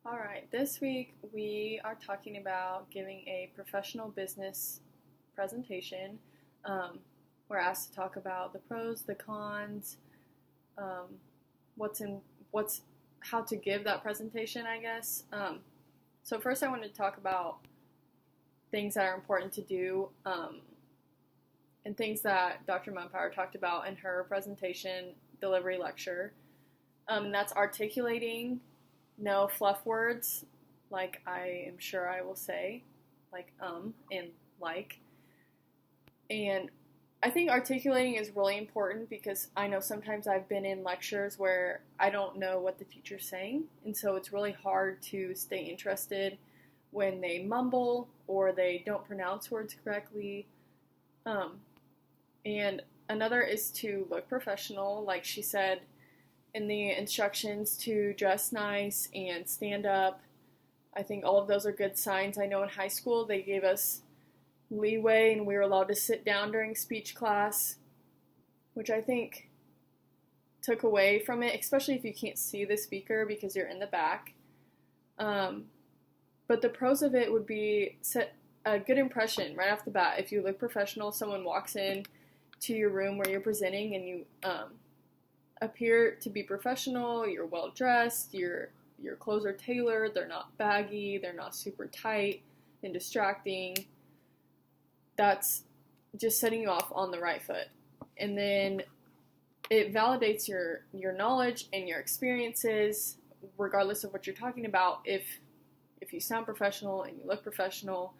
All right, this week we are talking about giving a professional business presentation. Um, we're asked to talk about the pros, the cons, um, what's in what's how to give that presentation, I guess. So first, I wanted to talk about things that are important to do and things that Dr. Mumpower talked about in her presentation delivery lecture. And that's articulating no fluff words, like I am sure I will say, like and like. And I think articulating is really important because I know sometimes I've been in lectures where I don't know what the teacher's saying, and so it's really hard to stay interested when they mumble or they don't pronounce words correctly. And another is to look professional, like she said in the instructions, to dress nice and stand up. I think all of those are good signs. I know in high school they gave us leeway and we were allowed to sit down during speech class, which I think took away from it, especially if you can't see the speaker because you're in the back. But the pros of it would be set a good impression right off the bat. If you look professional, someone walks in to your room where you're presenting and you appear to be professional, you're well dressed, your clothes are tailored, they're not baggy, they're not super tight and distracting. That's just setting you off on the right foot. And then it validates your knowledge and your experiences, regardless of what you're talking about. If you sound professional and you look professional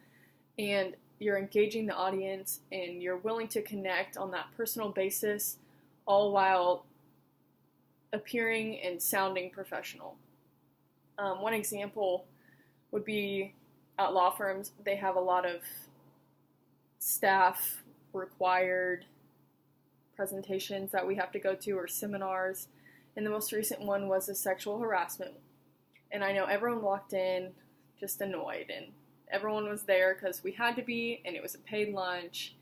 and you're engaging the audience and you're willing to connect on that personal basis, all while appearing and sounding professional. One example would be at law firms, they have a lot of staff required presentations that we have to go to, or seminars, and the most recent one was a sexual harassment. And I know everyone walked in just annoyed, and everyone was there because we had to be, and it was a paid lunch,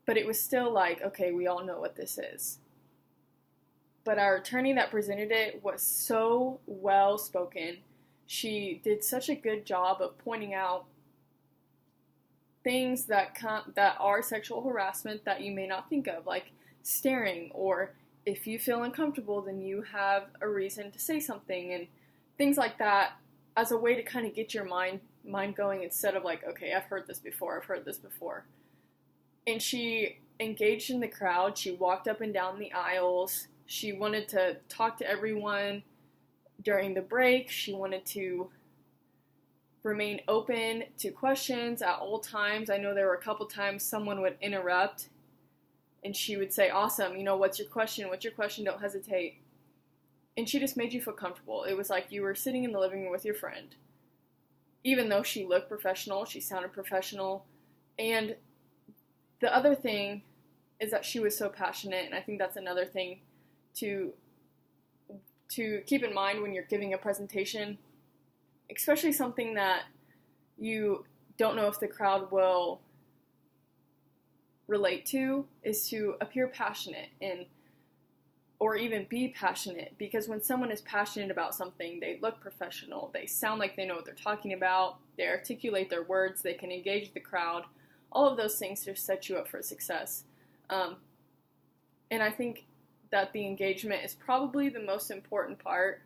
but it was still like, okay, we all know what this is. But our attorney that presented it was so well spoken. She did such a good job of pointing out things that are sexual harassment that you may not think of, like staring, or if you feel uncomfortable, then you have a reason to say something, and things like that, as a way to kind of get your mind going, instead of like, okay, I've heard this before. And she engaged in the crowd. She walked up and down the aisles. She wanted to talk to everyone during the break. She wanted to remain open to questions at all times. I know there were a couple times someone would interrupt and she would say, awesome, what's your question? Don't hesitate. And she just made you feel comfortable. It was like you were sitting in the living room with your friend. Even though she looked professional, she sounded professional. And the other thing is that she was so passionate, and I think that's another thing to keep in mind when you're giving a presentation, especially something that you don't know if the crowd will relate to, is to appear passionate or even be passionate, because when someone is passionate about something, they look professional, they sound like they know what they're talking about, they articulate their words, they can engage the crowd. All of those things just set you up for success. And I think that the engagement is probably the most important part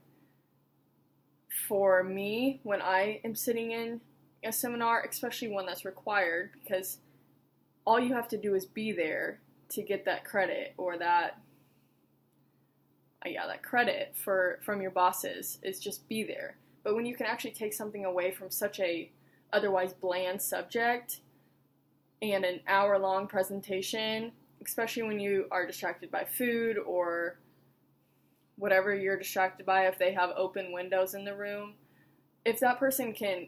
for me when I am sitting in a seminar, especially one that's required, because all you have to do is be there to get that credit, or that credit from your bosses, is just be there. But when you can actually take something away from such a otherwise bland subject and an hour-long presentation, especially when you are distracted by food or whatever you're distracted by, if they have open windows in the room, if that person can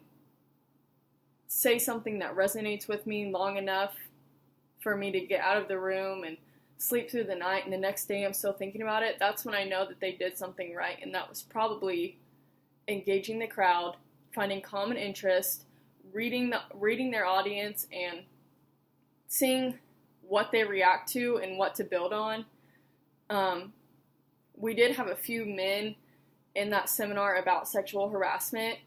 say something that resonates with me long enough for me to get out of the room and sleep through the night, and the next day I'm still thinking about it, that's when I know that they did something right. And that was probably engaging the crowd, finding common interest, reading their audience, and seeing what they react to and what to build on. We did have a few men in that seminar about sexual harassment,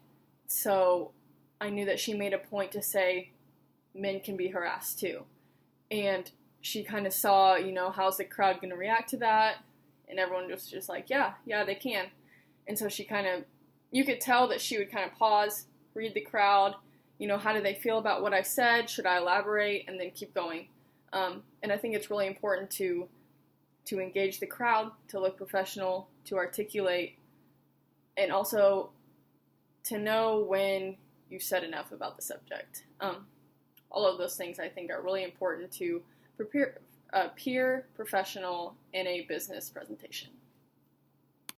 so I knew that she made a point to say men can be harassed too. And she kind of saw, how's the crowd going to react to that? And everyone was just like, yeah, they can. And so she kind of, you could tell that she would kind of pause, read the crowd, how do they feel about what I said? Should I elaborate? And then keep going. And I think it's really important to engage the crowd, to look professional, to articulate, and also to know when you've said enough about the subject. All of those things I think are really important to prepare a peer professional in a business presentation.